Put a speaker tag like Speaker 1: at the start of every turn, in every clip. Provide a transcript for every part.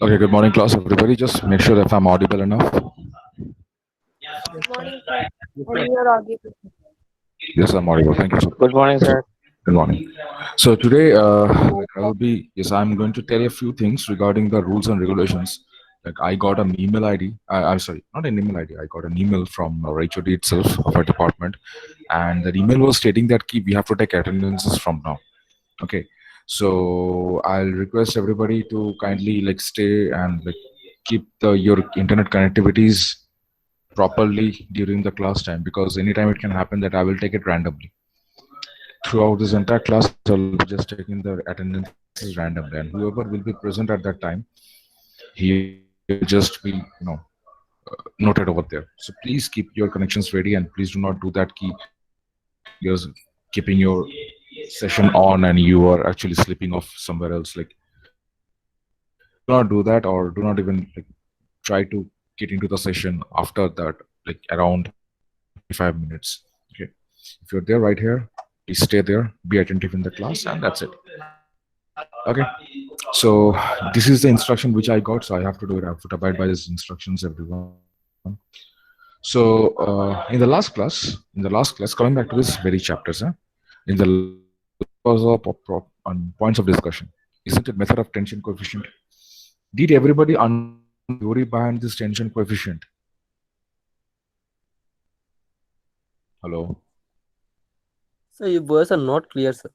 Speaker 1: Okay, good morning, class, everybody. Just make sure if I'm audible enough.
Speaker 2: Yes,
Speaker 3: Good
Speaker 2: sir.
Speaker 3: morning, sir.
Speaker 4: Yes,
Speaker 3: And
Speaker 4: sir.
Speaker 3: you're audible.
Speaker 1: Yes, I'm audible. Thank you, sir.
Speaker 4: Good morning,
Speaker 1: So,
Speaker 4: sir.
Speaker 1: good morning. So today, I will be I'm going to tell you a few things regarding the rules and regulations. Like I got an email ID. I'm sorry, not an email ID. I got an email from our HOD itself of our department, and the email was stating that we have to take attendances from now. Okay, so I'll request everybody to kindly like stay and like keep your internet connectivities properly during the class time, because anytime it can happen that I will take it randomly. Throughout this entire class, I'll be just taking the attendances randomly, and whoever will be present at that time, he will just be, noted over there. So please keep your connections ready, and please do not do that. You're keeping your session on and you are actually slipping off somewhere else. Like, do not do that, or do not even like try to get into the session after that, like around 25 minutes. Okay, if you're there right here, please stay there, be attentive in the class, and that's it. Okay, so this is the instruction which I got, so I have to do it. I have to abide by these instructions, everyone. So in the last class, coming back to this very chapters, in the last class we was on points of discussion. Isn't it method of tension coefficient? Did everybody understand the theory behind this tension coefficient? Hello.
Speaker 2: Sir, your voice are not clear, sir.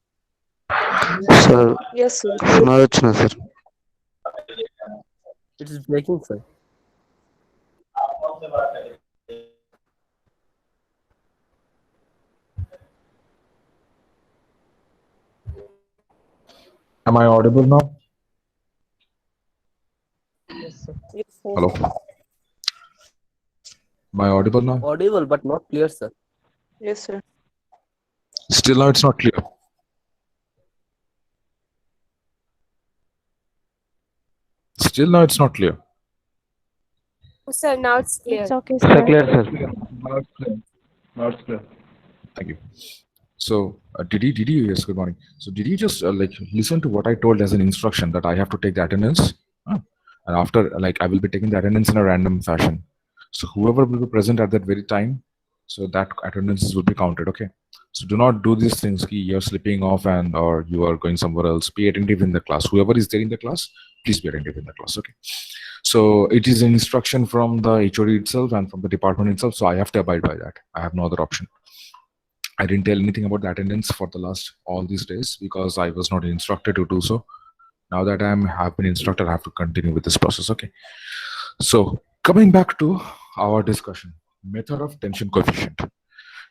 Speaker 4: Sir,
Speaker 3: Yes, sir.
Speaker 4: Sunarachana, sir.
Speaker 2: It is breaking, sir.
Speaker 1: Am I audible now?
Speaker 2: Yes, sir.
Speaker 3: Yes, sir.
Speaker 1: Hello. Am I audible now?
Speaker 2: Audible, but not clear, sir.
Speaker 3: Yes, sir.
Speaker 1: Still now it's not clear. Still now it's not clear.
Speaker 3: Oh, sir, now it's clear.
Speaker 5: It's okay,
Speaker 4: Sir,
Speaker 5: sir.
Speaker 4: clear, sir.
Speaker 6: Now it's clear. Now it's clear.
Speaker 1: Thank you. So did you yes, good morning. So did you just like listen to what I told as an instruction that I have to take the attendance? And after, like, I will be taking the attendance in a random fashion. So whoever will be present at that very time, so that attendances will be counted. Okay. So do not do these things. You're slipping off and or you are going somewhere else. Be attentive in the class. Whoever is there in the class, please be attentive in the class. Okay. So it is an instruction from the HOD itself and from the department itself. So I have to abide by that. I have no other option. I didn't tell anything about the attendance for the last all these days because I was not instructed to do so. Now that have been instructed, I have to continue with this process. Okay. So coming back to our discussion, method of tension coefficient.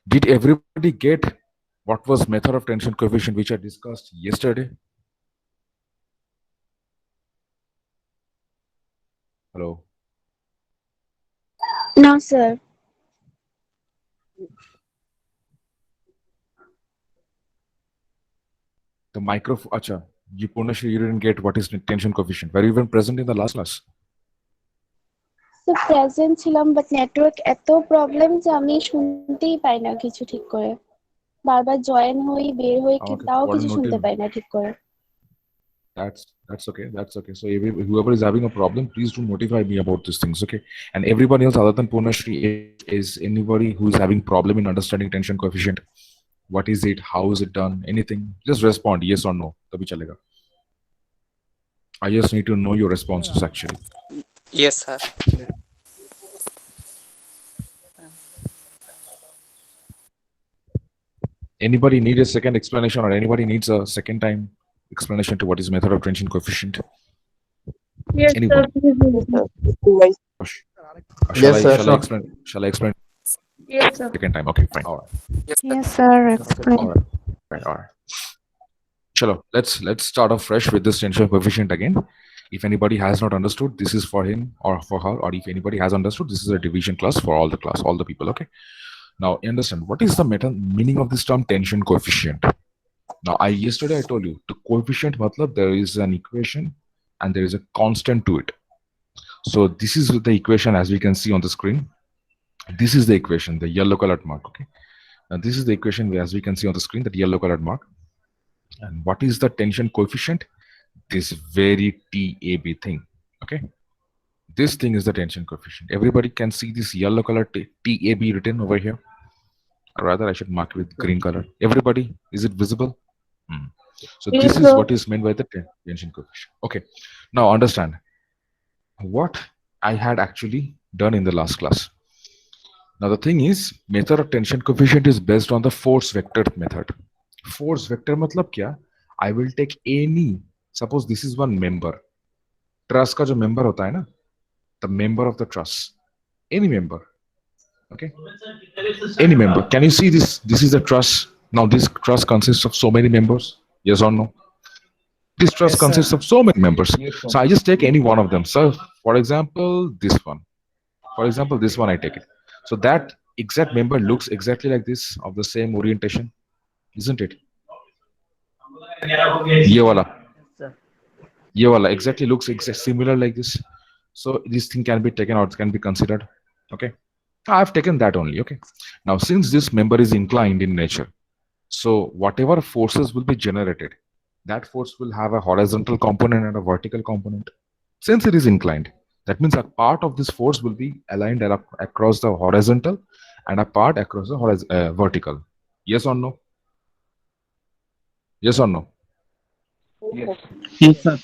Speaker 1: Did everybody get what was method of tension coefficient which I discussed yesterday? Hello.
Speaker 5: No, sir.
Speaker 1: The microphone. Acha, you Purnashri, you didn't get what is the tension coefficient. Were you even present in the last class?
Speaker 5: তো present ছিলাম but network এত problem যে আমি শুনতেই পাই না কিছু ঠিক করে, বারবার জয়েন হই বের হই কি
Speaker 1: আমাকে
Speaker 5: তাও
Speaker 1: call
Speaker 5: কিছু শুনতে
Speaker 1: notif-
Speaker 5: পাই না ঠিক করে।
Speaker 1: That's okay. That's okay. So whoever is having a problem, please do notify me about these things. Okay. And everybody else other than Purnashri is anybody who is having problem in understanding tension coefficient. What is it? How is it done? Anything? Just respond yes or no. Tabhi chalega. I just need to know your responses actually.
Speaker 4: Yes, sir.
Speaker 1: Anybody need a second explanation, or anybody needs a second time explanation to what is method of tension coefficient?
Speaker 3: Yes,
Speaker 1: Anyone?
Speaker 4: Yes, sir.
Speaker 1: Shall I explain
Speaker 3: Yes, sir.
Speaker 1: second time? Okay, fine. All right.
Speaker 5: Yes, sir. Explain.
Speaker 1: All right. Right. All right. Chalo, let's start off fresh with this tension coefficient again. If anybody has not understood, this is for him or for her, or if anybody has understood, this is a division class for all the class, all the people. Okay. Now understand what is the meaning of this term tension coefficient. Now yesterday I told you the coefficient matlab there is an equation and there is a constant to it. So this is the equation as we can see on the screen. This is the equation, the yellow colored mark. Okay. Now this is the equation as we can see on the screen, that yellow colored mark. And what is the tension coefficient? This very TAB thing. Okay, this thing is the tension coefficient. Everybody can see this yellow color TAB written over here, or rather I should mark it with green color. Everybody, is it visible? So
Speaker 3: Yes,
Speaker 1: this is
Speaker 3: sir.
Speaker 1: what is meant by the tension coefficient. Okay, now understand what I had actually done in the last class. Now the thing is, method of tension coefficient is based on the force vector method. Force vector matlab kya? I will take any, suppose this is one member. Truss ka jo member hota hai na, the member of the truss, any member. Okay, any member. Can you see this? This is a truss. Now this truss consists of so many members. Yes or no? This truss consists of so many members.
Speaker 6: Yes, sir.
Speaker 1: So I just take any one of them. So for example, this one. For example, this one I take it. So that exact member looks exactly like this, of the same orientation, isn't it? Ye wala.
Speaker 2: sir.
Speaker 1: Ye wala exactly looks similar like this. So this thing can be taken out, can be considered. Okay. I've taken that only. Okay. Now, since this member is inclined in nature, so whatever forces will be generated, that force will have a horizontal component and a vertical component. Since it is inclined, that means a part of this force will be aligned across the horizontal and a part across the vertical. Yes or no? Yes or no?
Speaker 6: Yes.
Speaker 4: Yes, sir.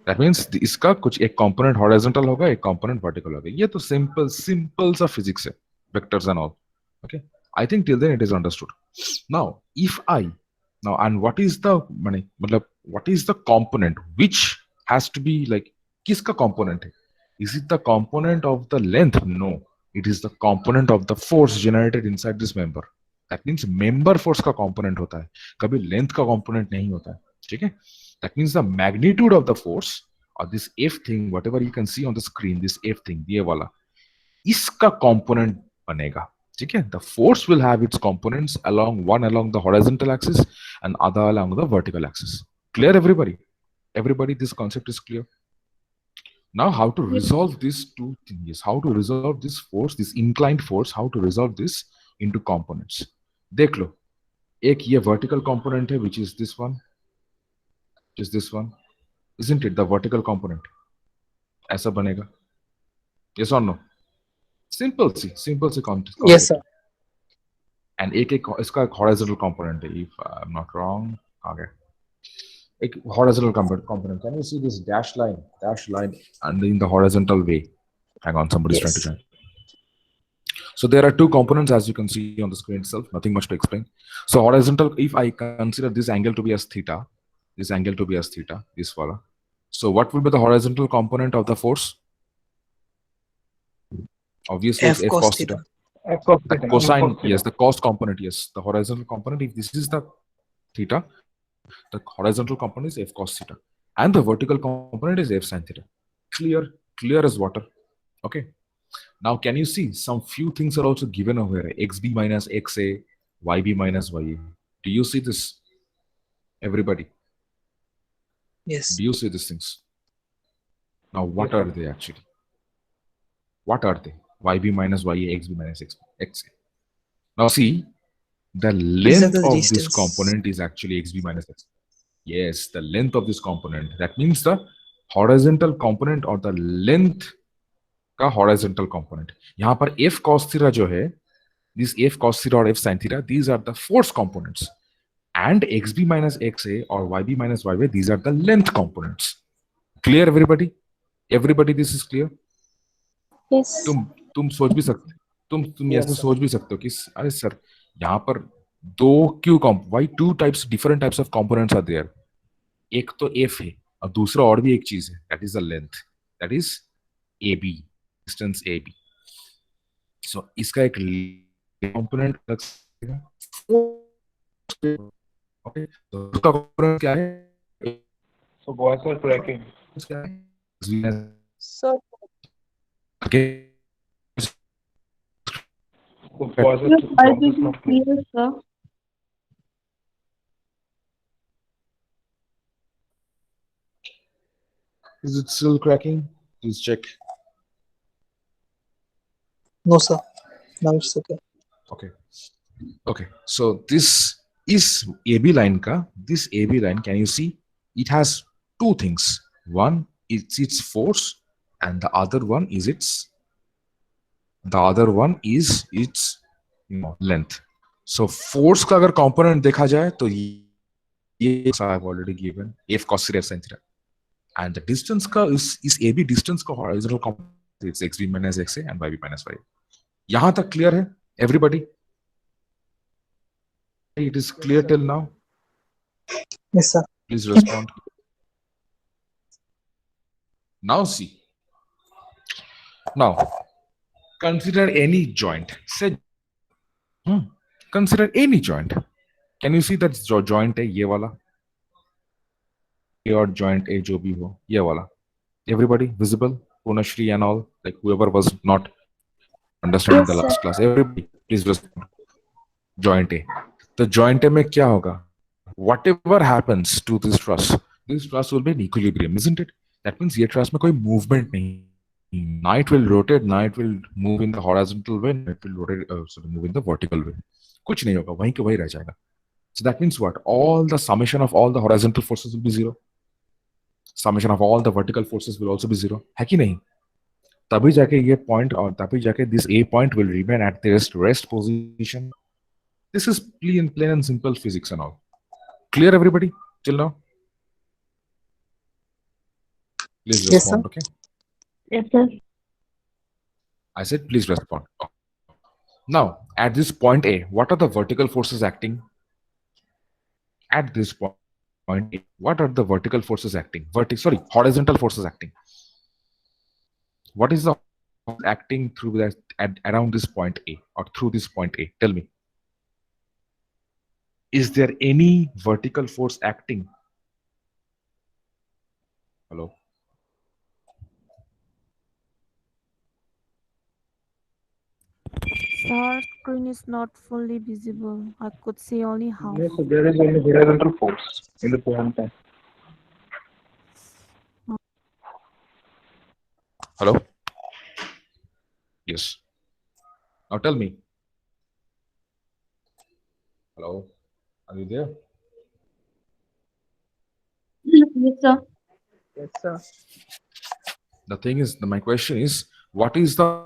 Speaker 1: That means इसका कुछ एक component horizontal होगा, एक component vertical होगा. ये तो simple सा physics है, vectors and all. Okay, I think till then it is understood. Now, if I now and what is the what is the component which has to be like किसका component है? Is it the component of the length? No, it is the component of the force generated inside this member. That means member force का component होता है, कभी length का component नहीं होता है. ठीक है? That means the magnitude of the force or this F thing, whatever you can see on the screen, this F thing, ये वाला, इसका component बनेगा. ठीक है? The force will have its components one along the horizontal axis and other along the vertical axis. Clear, everybody? Everybody, this concept is clear. Now, how to resolve these two things? How to resolve this force, this inclined force? How to resolve this into components? देख लो, एक ये vertical component है, which is this one. Is this one, isn't it? The vertical component ऐसा बनेगा. Yes or no? Simple C concept.
Speaker 4: Yes, sir.
Speaker 1: And एक इसका horizontal component है, if I'm not wrong. Okay, एक horizontal component. Can you see this dashed line and in the horizontal way? Hang on, somebody's trying to join. So there are two components, as you can see on the screen itself. Nothing much to explain. So horizontal, if I consider this angle to be as theta, this angle to be as theta, this wala. So what will be the horizontal component of the force? Obviously,
Speaker 4: F
Speaker 1: it's
Speaker 4: cos
Speaker 1: cos
Speaker 4: theta.
Speaker 6: F cos
Speaker 1: The
Speaker 6: theta.
Speaker 1: cosine, yes, the cost component, yes. The horizontal component, if this is the theta, the horizontal component is F cos theta. And the vertical component is F sin theta. Clear as water. Okay. Now, can you see some few things are also given over here? XB minus XA, YB minus YA. Do you see this? Everybody?
Speaker 4: Yes.
Speaker 1: Do you see these things? Now, what are they actually? What are they? YB minus YA, XB minus XA. Now, see, the length
Speaker 4: the
Speaker 1: of this
Speaker 4: distance.
Speaker 1: component is actually XB minus XA. Yes, the length of this component. That means the horizontal component or the length का horizontal component. यहाँ पर F cos theta जो है, this F cos theta or F sin theta, these are the force components. And XB minus XA or YB minus YB, these are the length components. Clear, everybody? Everybody, this is clear?
Speaker 5: Yes.
Speaker 1: तुम सोच भी सकते, तुम ऐसे सोच भी सकते हो कि अरे सर यहाँ पर दो क्यों why two different types of components are there? एक तो F है और दूसरा और भी एक चीज है, that is the length, that is AB, distance AB. So इसका एक component लग सकता है. Okay, तो उसका component क्या है?
Speaker 6: So boys are cracking.
Speaker 1: क्या है?
Speaker 3: So,
Speaker 1: Okay.
Speaker 6: So boys are
Speaker 5: Your voice is
Speaker 6: not
Speaker 5: clear, sir.
Speaker 1: Is it still cracking? Please check.
Speaker 4: No, sir. Now it's okay.
Speaker 1: Okay. So this is AB line ka. This AB line, can you see? It has two things. One, it's its force, and the other one is its length. So force का अगर component देखा जाए तो ये I have already given F cos theta sin theta, and the distance का is AB distance का horizontal component, it's xb minus xa and yb minus y. यहाँ तक clear है everybody? It is clear till now?
Speaker 4: Yes, sir.
Speaker 1: Please respond. Now see. Now consider any joint. Say, consider any joint. Can you see that joint है ये वाला? Or joint A जो भी हो ये वाला. Everybody visible? Punashri and all, like whoever was not understanding
Speaker 5: Yes,
Speaker 1: the last
Speaker 5: sir.
Speaker 1: class. Everybody please respond. Joint A. The joint A में क्या होगा? Whatever happens to this truss will be in equilibrium, isn't it? That means ये truss में कोई movement नहीं. Now it will rotate, now it will move in the horizontal way, now it will rotate, move in the vertical way. कुछ नहीं होगा, वहीं के वहीं रह जाएगा. So that means what? All the summation of all the horizontal forces will be zero. Summation of all the vertical forces will also be zero. है कि नहीं? तभी जाके ये point और तभी जाके this A point will remain at the rest position. This is plain and simple physics and all. Clear everybody till now? Please
Speaker 4: Yes,
Speaker 1: respond,
Speaker 4: sir.
Speaker 1: okay?
Speaker 5: Yes, sir.
Speaker 1: I said please respond. Now, at this point A, what are the vertical forces acting? At this point A, what are the vertical forces acting? Horizontal forces acting. What is the acting through that around this point A or through this point A? Tell me. Is there any vertical force acting? Hello?
Speaker 7: Sir, screen is not fully visible. I could see only half.
Speaker 6: Yes, so there is only horizontal force in the point.
Speaker 1: Hello? Yes. Now tell me. Hello? Are you there?
Speaker 3: Yes, sir.
Speaker 2: Yes, sir.
Speaker 1: The thing is, my question is, what is the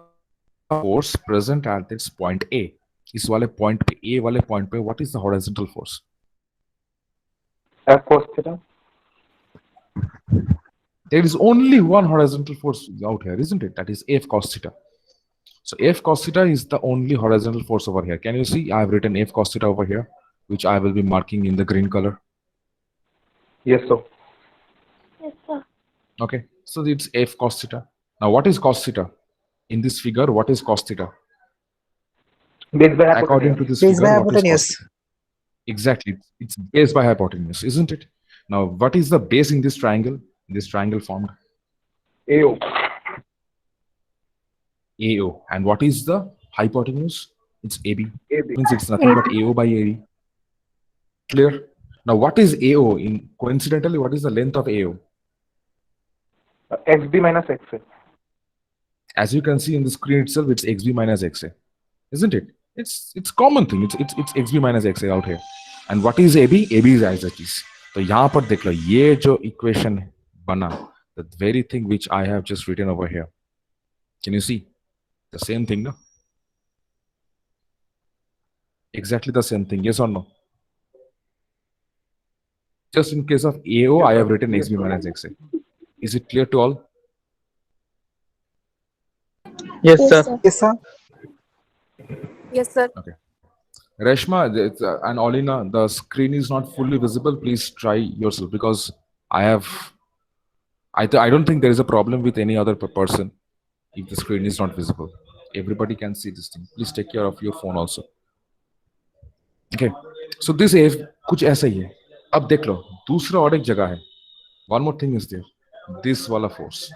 Speaker 1: force present at this point A? इस वाले point पे, A वाले point पे, what is the horizontal force?
Speaker 6: F cos theta.
Speaker 1: There is only one horizontal force out here, isn't it? That is F cos theta. So F cos theta is the only horizontal force over here. Can you see? I have written F cos theta over here, which I will be marking in the green color.
Speaker 6: Yes, sir.
Speaker 5: Yes, sir.
Speaker 1: Okay, so it's F cos theta. Now, what is cos theta? In this figure, what is cos theta?
Speaker 6: Base by
Speaker 1: According to
Speaker 6: hypotenuse.
Speaker 1: this
Speaker 4: Base by
Speaker 1: figure, what is cos
Speaker 4: hypotenuse.
Speaker 1: theta? Exactly, it's base by hypotenuse, isn't it? Now, what is the base in this triangle? This triangle formed
Speaker 6: AO.
Speaker 1: AO. And what is the hypotenuse? It's AB.
Speaker 6: AB.
Speaker 1: Means it's nothing but AO by AB. Clear? Now, what is AO? In coincidentally, what is the length of AO?
Speaker 6: XB minus XA.
Speaker 1: As you can see in the screen itself, it's XB minus XA, isn't it? It's common thing. It's XB minus XA out here. And what is AB? AB is as it is. तो यहाँ पर देख लो ये जो equation बना, the very thing which I have just written over here. Can you see the same thing? No? Exactly the same thing. Yes or no? Just in case of AO, I have written XB minus XA. Is it clear to all?
Speaker 4: Yes,
Speaker 5: Yes,
Speaker 4: sir.
Speaker 5: sir.
Speaker 4: Yes, sir.
Speaker 3: Yes, sir.
Speaker 1: Reshma and Olina, the screen is not fully visible. Please try yourself because I don't think there is a problem with any other person if the screen is not visible. Everybody can see this thing. Please take care of your phone also. Okay. So this is कुछ ऐसा ही है. अब देख लो दूसरा और एक जगह है. One more thing is there. This wala force.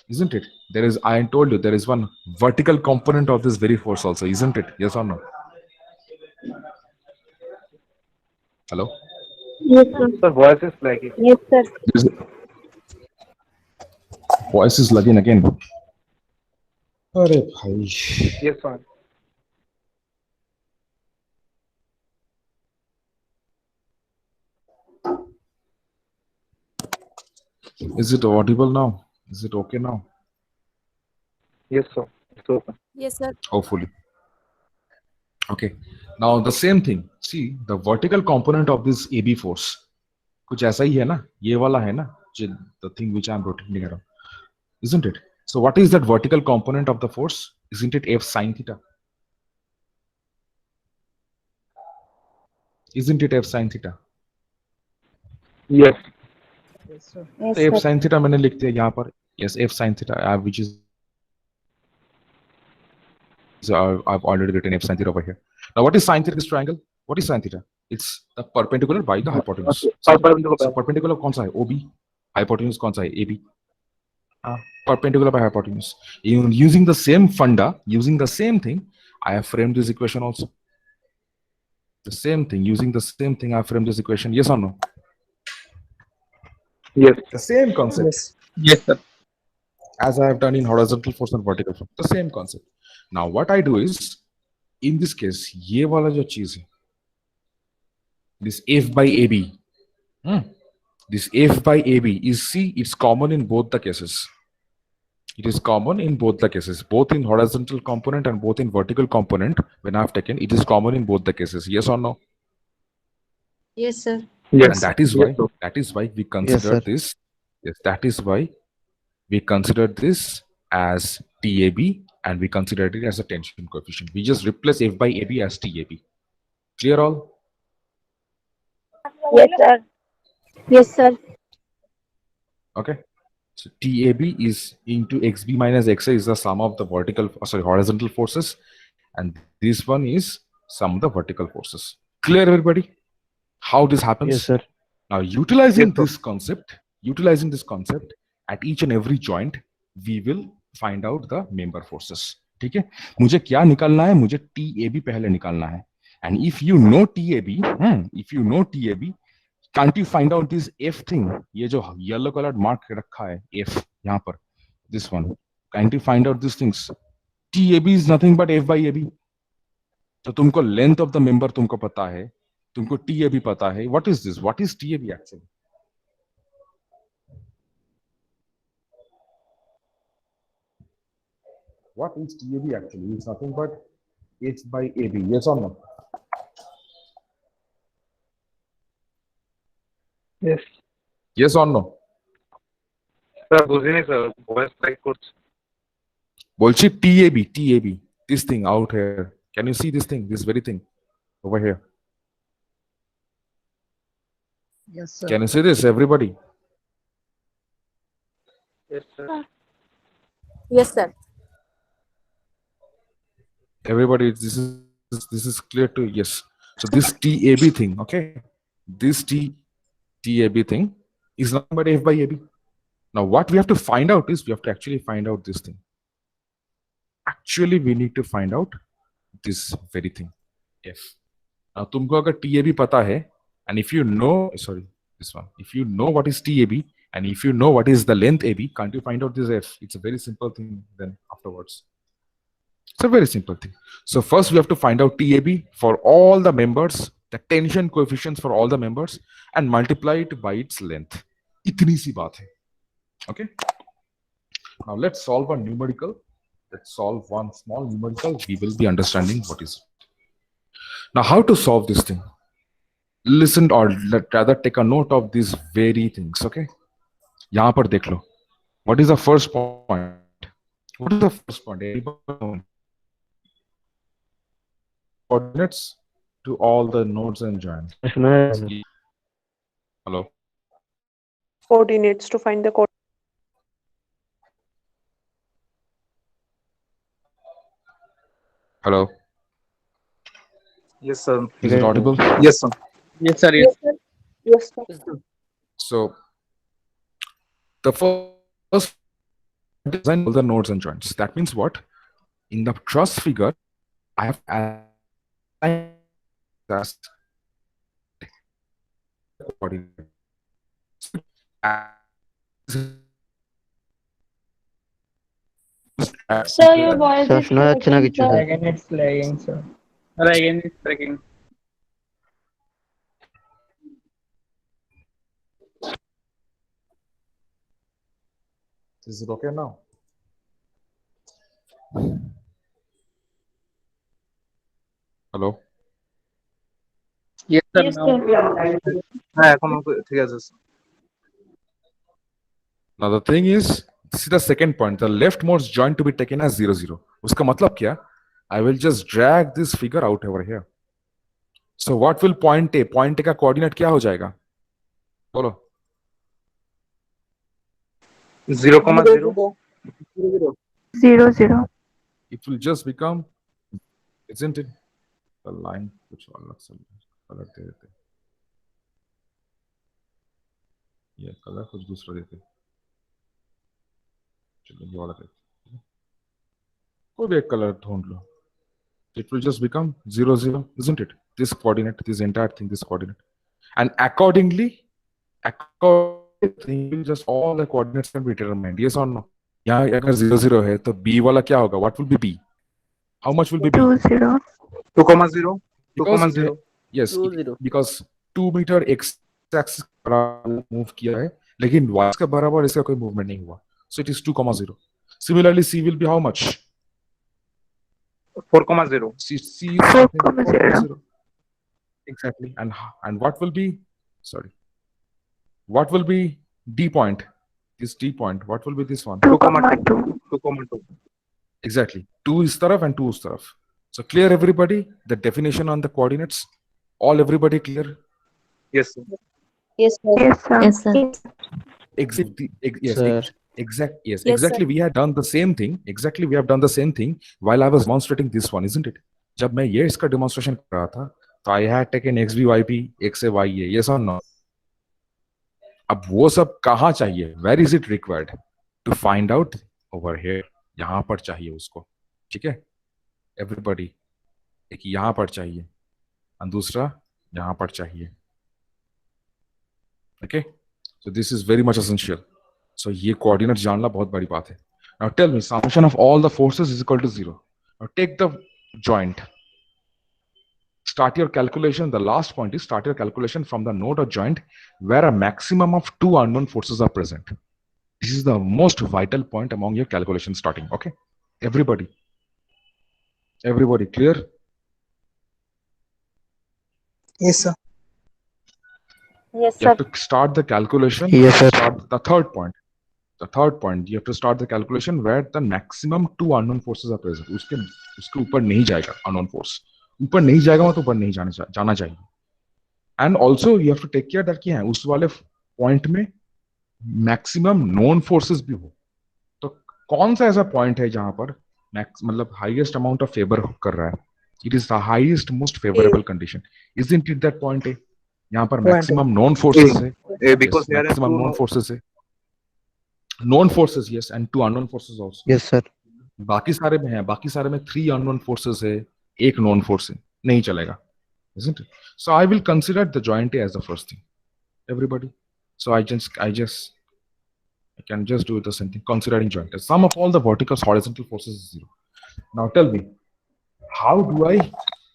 Speaker 1: Isn't it? There is, I told you, there is one vertical component of this very force also, isn't it? Yes or no? Hello?
Speaker 3: Yes, sir.
Speaker 6: Sir, voice is lagging.
Speaker 3: Yes, sir.
Speaker 1: Voice is lagging again. अरे भाई.
Speaker 6: Yes, sir.
Speaker 1: Is it audible now? Is it okay now?
Speaker 6: Yes, sir. It's open.
Speaker 3: Yes, sir.
Speaker 1: Hopefully. Okay. Now the same thing. See, the vertical component of this AB force कुछ ऐसा ही है ना, ये वाला है ना, the thing which I'm rotating around, isn't it? So what is that vertical component of the force? Isn't it F sine theta? Isn't it F sine theta?
Speaker 6: Yes.
Speaker 4: Yes, sir.
Speaker 5: Yes,
Speaker 1: तो F
Speaker 5: sir.
Speaker 1: sine theta मैंने लिख दिया यहाँ पर. Yes, F sine theta, which is I've already written F sine theta over here. Now what is sine theta? This triangle. What is sine theta? It's the perpendicular by the hypotenuse. So perpendicular कौन सा है? OB. Hypotenuse कौन सा है? AB. Perpendicular by hypotenuse. Using the same funda, using the same thing, I have framed this equation also. The same thing, using the same thing, I have framed this equation. Yes or no?
Speaker 6: Yes.
Speaker 1: The same concept
Speaker 4: Yes. Yes, sir.
Speaker 1: as I have done in horizontal force and vertical force. The same concept. Now what I do is, in this case, ये वाला जो चीज है, this F by AB, this F by AB is, see, it's common in both the cases. It is common in both the cases, both in horizontal component and both in vertical component. When I have taken, it is common in both the cases. Yes or no?
Speaker 3: Yes, sir.
Speaker 6: Yes.
Speaker 1: And that is why,
Speaker 6: Yes, sir.
Speaker 1: that is why we consider this. Yes, that is why we consider this as TAB and we consider it as a tension coefficient. We just replace F by AB as TAB. Clear all?
Speaker 5: Yes, sir. Yes, sir.
Speaker 1: Okay. So TAB is into XB minus XA is the sum of the horizontal forces, and this one is sum of the vertical forces. Clear, everybody? How this happens?
Speaker 8: Yes, sir.
Speaker 1: Now, utilizing
Speaker 6: Yes, sir.
Speaker 1: this concept at each and every joint, we will find out the member forces. ठीक है? मुझे क्या निकालना है? मुझे TAB पहले निकालना है. And if you know TAB, can't you find out this F thing? ये जो yellow colored mark रखा है F यहाँ पर, this one. Can't you find out these things? TAB is nothing but F by AB. तो तुमको length of the member तुमको पता है, तुमको TAB पता है. What is this? What is TAB actually? What is TAB actually? It's nothing but H by AB. Yes or no?
Speaker 6: Yes.
Speaker 1: Yes or no?
Speaker 6: Sir, बुझी नहीं sir. Voice like कुछ.
Speaker 1: बोलছি TAB. This thing out here. Can you see this thing? This very thing over here.
Speaker 4: Yes, sir.
Speaker 1: Can you see this, everybody?
Speaker 6: Yes, sir.
Speaker 3: Yes, sir.
Speaker 1: Everybody, this is clear to you? Yes. So this TAB thing, okay? This TAB thing is nothing but F by AB. Now what we have to find out is we have to actually find out this thing. Actually, we need to find out this very thing, F. Now तुमको अगर TAB पता है, and if you know, sorry, this one, if you know what is TAB and if you know what is the length AB, can't you find out this F? It's a very simple thing then afterwards. It's a very simple thing. So first we have to find out TAB for all the members, the tension coefficients for all the members, and multiply it by its length. इतनी सी बात है. Okay. Now let's solve a numerical. Let's solve one small numerical. We will be understanding what is it. Now how to solve this thing? Listen, or rather take a note of these very things. Okay. यहाँ पर देख लो. What is the first point? What is the first point? Anybody? Coordinates to all the nodes and joints. Hello.
Speaker 9: Coordinates to find the coordinates.
Speaker 1: Hello.
Speaker 6: Yes, sir.
Speaker 1: Is it audible?
Speaker 6: Yes, sir.
Speaker 4: Yes, sir. Yes.
Speaker 9: Yes, sir.
Speaker 1: So the first design all the nodes and joints. That means what? In the truss figure, I have as coordinate.
Speaker 5: Sir, your voice
Speaker 8: Sir,
Speaker 5: is
Speaker 8: শোনা যাচ্ছে না
Speaker 5: breaking,
Speaker 8: কিছু।
Speaker 5: sir.
Speaker 4: Again, it's lagging, sir. Or again, it's breaking.
Speaker 1: Is it okay now? Hello?
Speaker 4: Yes, sir.
Speaker 5: Yes,
Speaker 4: Now.
Speaker 5: sir.
Speaker 6: হ্যাঁ এখন ঠিক আছে
Speaker 1: Now the thing is, this is the second point. The leftmost joint to be taken as 0, 0. उसका मतलब क्या? I will just drag this figure out over here. So what will point A? Point A का coordinate क्या हो जाएगा? बोलो.
Speaker 6: 0,0
Speaker 7: 0, 0.
Speaker 1: It will just become, isn't it? The line कुछ अलग सा color दे देते. ये color कुछ दूसरा देते. चलो ये वाला देते. कोई भी एक color ढूंढ लो. It will just become 0, 0, isn't it? This coordinate, this entire thing, this coordinate. And accordingly, just all the coordinates can be determined. Yes or no? यहाँ अगर 0, 0 है तो B वाला क्या होगा? What will be B? How much will be B?
Speaker 7: 2, 0.
Speaker 6: 2,0
Speaker 1: Because
Speaker 6: 2,0
Speaker 1: yes,
Speaker 2: 2, 0.
Speaker 1: because 2 meter x axis move किया है, लेकिन y के बराबर इसका कोई मूवमेंट नहीं हुआ. So it is 2,0. Similarly, C will be how much?
Speaker 6: 4,0
Speaker 1: C is something like
Speaker 7: 4,0.
Speaker 1: 4,0. Exactly. And what will be? Sorry. What will be D point? This D point. What will be this one?
Speaker 7: 2,2.
Speaker 6: 2,2
Speaker 1: Exactly. 2 is taraf and 2 is taraf. So clear everybody? The definition on the coordinates. All everybody clear?
Speaker 6: yes sir.
Speaker 3: Yes, sir.
Speaker 7: Yes, sir.
Speaker 3: Yes, sir.
Speaker 1: Exactly. Yes.
Speaker 2: Sir.
Speaker 1: Yes.
Speaker 3: Yes,
Speaker 1: Exactly.
Speaker 3: sir.
Speaker 1: We had done the same thing. Exactly. We have done the same thing while I was demonstrating this one, isn't it? जब मैं ये इसका demonstration कर रहा था, तो I had taken XB, YP, X से Y है. Yes or no? अब वो सब कहाँ चाहिए? Where is it required? To find out over here. यहाँ पर चाहिए उसको. ठीक है? Everybody. एक यहाँ पर चाहिए. और दूसरा यहाँ पर चाहिए. Okay? So this is very much essential. So ये coordinate जानना बहुत बड़ी बात है. Now tell me, summation of all the forces is equal to 0. Now take the joint. Start your calculation. The last point is start your calculation from the node or joint where a maximum of 2 unknown forces are present. This is the most vital point among your calculation starting. Okay? Everybody clear?
Speaker 4: Yes, sir.
Speaker 5: Yes,
Speaker 1: You have to start the calculation.
Speaker 4: Yes, sir.
Speaker 1: Start the third point. The third point, you have to start the calculation where the maximum 2 unknown forces are present. उसके ऊपर नहीं जाएगा unknown force. ऊपर नहीं जाएगा मतलब ऊपर नहीं जाना चाहिए. And also you have to take care that कि है उस वाले point में maximum known forces भी हो. तो कौन सा ऐसा point है जहां पर मतलब highest amount of favor कर रहा है? It is the highest most favorable condition. Isn't it that point A? यहाँ पर maximum known forces है.
Speaker 6: Because
Speaker 1: Yes,
Speaker 6: there are
Speaker 1: maximum
Speaker 6: two
Speaker 1: known forces है. Known forces, yes, and 2 unknown forces also.
Speaker 4: Yes, sir.
Speaker 1: बाकी सारे में है, बाकी सारे में 3 unknown forces है, 1 known force है, नहीं चलेगा, isn't it? So I will consider the joint A as the first thing. Everybody. So I can just do the same thing, considering joint A. Sum of all the vertical horizontal forces is 0. Now tell me, how do I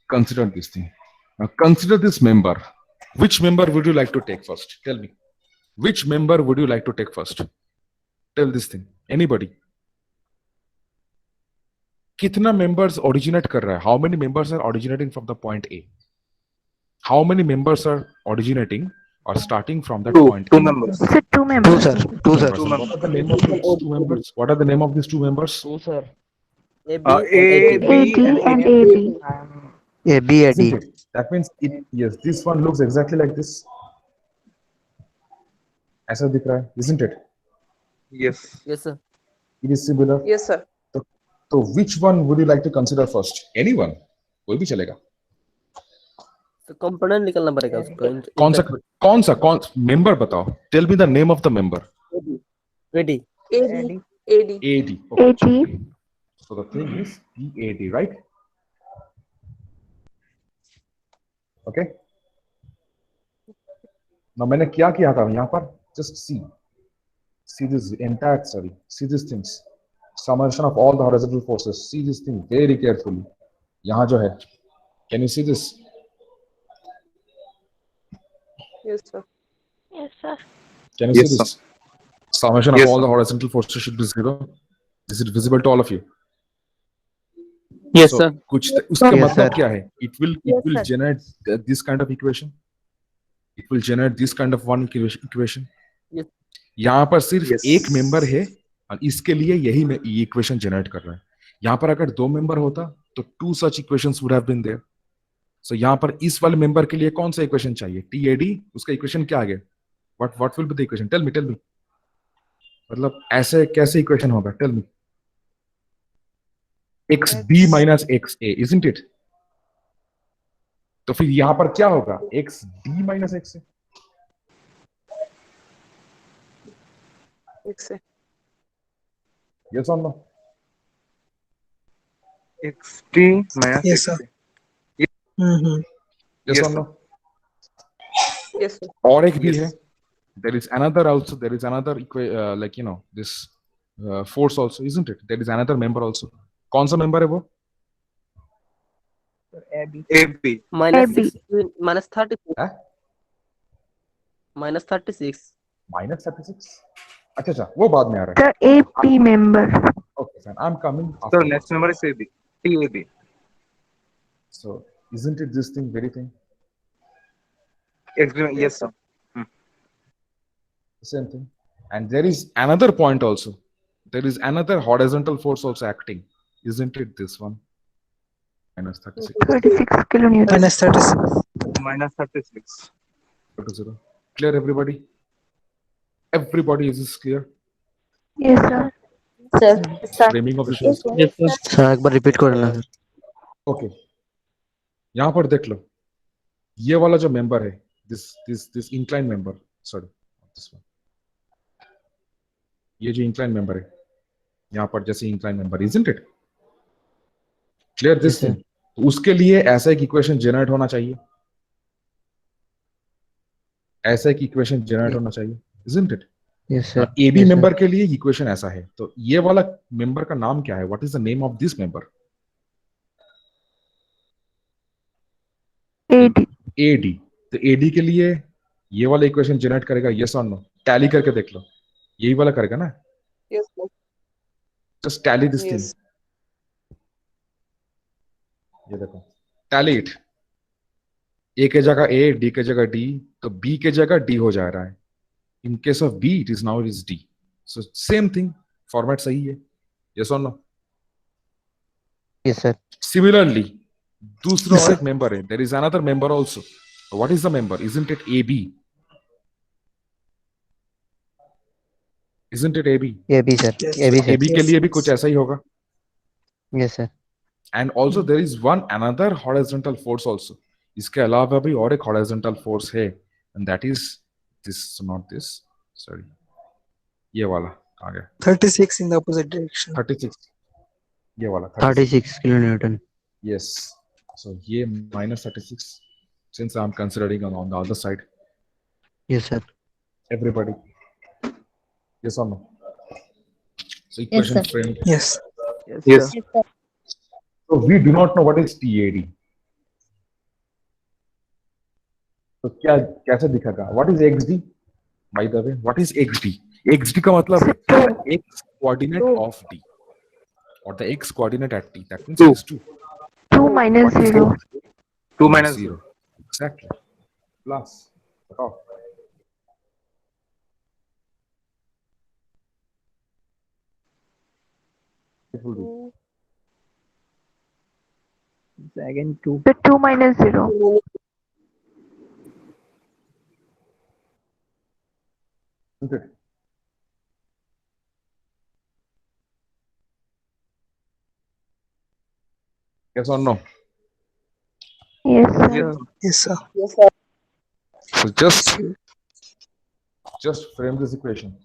Speaker 1: consider this thing? Now consider this member. Which member would you like to take first? Tell me. Which member would you like to take first? Tell this thing. Anybody? कितना members originate कर रहा है? How many members are originating from the point A? How many members are originating or starting from that point
Speaker 6: two
Speaker 1: A?
Speaker 6: members.
Speaker 7: Sir, 2 members.
Speaker 4: Two, sir.
Speaker 1: What are the name of these 2 members? What are the name of these 2 members?
Speaker 2: Two, sir. AB
Speaker 6: A,
Speaker 2: and AD.
Speaker 7: AD and AD.
Speaker 4: AB, AD.
Speaker 1: Isn't it? That means yes, this one looks exactly like this. ऐसा दिख रहा है, isn't it?
Speaker 6: Yes.
Speaker 2: Yes, sir.
Speaker 1: It is similar.
Speaker 9: Yes, sir.
Speaker 1: So which one would you like to consider first? Anyone? कोई भी चलेगा.
Speaker 2: तो component निकलना पड़ेगा उसको.
Speaker 1: कौन सा member बताओ. Tell me the name of the member.
Speaker 2: AD.
Speaker 9: AD. AD.
Speaker 1: AD.
Speaker 7: AD.
Speaker 1: So the thing is EAD, right? Okay. Now मैंने क्या किया था यहाँ पर? Just see this entire study. See these things. Summation of all the horizontal forces. See this thing very carefully. यहाँ जो है. Can you see this?
Speaker 9: Yes, sir.
Speaker 5: Yes, sir.
Speaker 1: Can you
Speaker 6: Yes,
Speaker 1: see this? Summation of
Speaker 6: Yes,
Speaker 1: all
Speaker 6: sir.
Speaker 1: the horizontal forces should be 0. Is it visible to all of you?
Speaker 2: Yes,
Speaker 1: So,
Speaker 2: sir.
Speaker 1: उसका
Speaker 4: Yes,
Speaker 1: मतलब
Speaker 4: sir.
Speaker 1: क्या है? It will
Speaker 3: Yes, sir.
Speaker 1: generate this kind of equation. It will generate this kind of one equation.
Speaker 2: Yes.
Speaker 1: यहाँ पर सिर्फ
Speaker 6: Yes.
Speaker 1: एक member है और इसके लिए यही ये इक्वेशन जनरेट कर रहा है. यहाँ पर अगर 2 मेंबर होता तो 2 such equations would have been there. So यहाँ पर इस वाले मेंबर के लिए कौन सा इक्वेशन चाहिए? TAD. उसका इक्वेशन क्या आ गया? What will be the equation? Tell me. मतलब ऐसे कैसे इक्वेशन होगा? Tell me. XB minus XA, isn't it? तो फिर यहाँ पर क्या होगा? XD minus XA.
Speaker 9: XA.
Speaker 1: Yes or no?
Speaker 6: XT minus
Speaker 4: Yes, sir.
Speaker 6: XA.
Speaker 4: Mm-hmm.
Speaker 1: Yes
Speaker 6: Yes,
Speaker 1: or
Speaker 6: sir.
Speaker 1: no?
Speaker 9: Yes, sir.
Speaker 1: और एक भी
Speaker 6: Yes.
Speaker 1: है. There is another also. There is another like this force also, isn't it? There is another member also. कौन सा member है वो?
Speaker 6: AB.
Speaker 2: -16, -36.
Speaker 1: Huh?
Speaker 2: -36.
Speaker 1: -36. अच्छा वो बाद में आ रहा है.
Speaker 5: The AP member.
Speaker 1: Okay, fine. I'm coming.
Speaker 6: So
Speaker 1: afterwards.
Speaker 6: next number is AB. TAB.
Speaker 1: So isn't it this thing very thing?
Speaker 6: XB. Yes, sir.
Speaker 1: The same thing. And there is another point also. There is another horizontal force also acting. Isn't it this one? -36
Speaker 5: 26 kilonewton.
Speaker 4: Minus 36.
Speaker 6: Minus 36.
Speaker 1: equal to 0. Clear, everybody? Everybody, is this clear?
Speaker 5: Yes, sir.
Speaker 3: Sir. Sir.
Speaker 1: Framing of this.
Speaker 2: Yes, sir. Yes, sir.
Speaker 4: Sir एक बार repeat करना sir.
Speaker 1: Okay. यहाँ पर देख लो. ये वाला जो member है, this inclined member. Sorry, this one. ये जो inclined member है, यहाँ पर जैसे inclined member, isn't it? Clear this
Speaker 4: Yes, sir.
Speaker 1: thing. तो उसके लिए ऐसा एक इक्वेशन जनरेट होना चाहिए. ऐसा एक इक्वेशन जनरेट होना चाहिए, isn't it?
Speaker 4: Yes, sir.
Speaker 1: AB
Speaker 4: Yes, sir.
Speaker 1: Member के लिए इक्वेशन ऐसा है. तो ये वाला मेंबर का नाम क्या है? What is the name of this member?
Speaker 5: AD.
Speaker 1: AD. तो AD के लिए ये वाला इक्वेशन जनरेट करेगा, यस और नो? टैली करके देख लो. यही वाला करेगा ना?
Speaker 9: Yes, sir.
Speaker 1: Just tally this thing.
Speaker 9: Yes.
Speaker 1: ये देखो, टैली इट. A के जगह A, D के जगह D, तो B के जगह D हो जा रहा है. In case of B, it is D. So same thing, format सही है. Yes or no?
Speaker 4: Yes, sir.
Speaker 1: Similarly, दूसरा
Speaker 4: Yes,
Speaker 1: और
Speaker 4: sir.
Speaker 1: एक member है. There is another member also. What is the member? Isn't it AB? Isn't it AB?
Speaker 4: AB, sir.
Speaker 9: Yes,
Speaker 4: AB, sir.
Speaker 1: AB के लिए भी कुछ ऐसा ही होगा.
Speaker 4: Yes, sir.
Speaker 1: And also there is one another horizontal force also. इसके अलावा भी और एक horizontal force है, and that is this, not this. Sorry, ये वाला आ गया.
Speaker 4: 36 in the opposite direction.
Speaker 1: 36. ये वाला
Speaker 4: 36 kilonewton.
Speaker 1: Yes. So ये -36. Since I'm considering on the other side,
Speaker 4: Yes, sir.
Speaker 1: everybody. Yes or no? So
Speaker 3: Yes,
Speaker 1: equation
Speaker 3: sir.
Speaker 1: framed.
Speaker 4: Yes.
Speaker 2: Yes,
Speaker 6: Yes.
Speaker 2: sir.
Speaker 3: Yes, sir.
Speaker 1: So we do not know what is TAD. तो क्या कैसे दिखेगा? What is XD? By the way, what is XD? XD का मतलब है x coordinate of D, or the x coordinate at T. That means
Speaker 6: Two.
Speaker 1: is 2.
Speaker 5: 2 minus 0.
Speaker 6: 2 minus 0.
Speaker 1: Exactly. Plus. Oh. It will do.
Speaker 4: Again 2.
Speaker 5: The 2 minus 0.
Speaker 1: Isn't it? Yes or no?
Speaker 5: Yes, sir.
Speaker 6: Yes.
Speaker 4: Yes, sir.
Speaker 9: Yes, sir.
Speaker 1: So just frame this equation.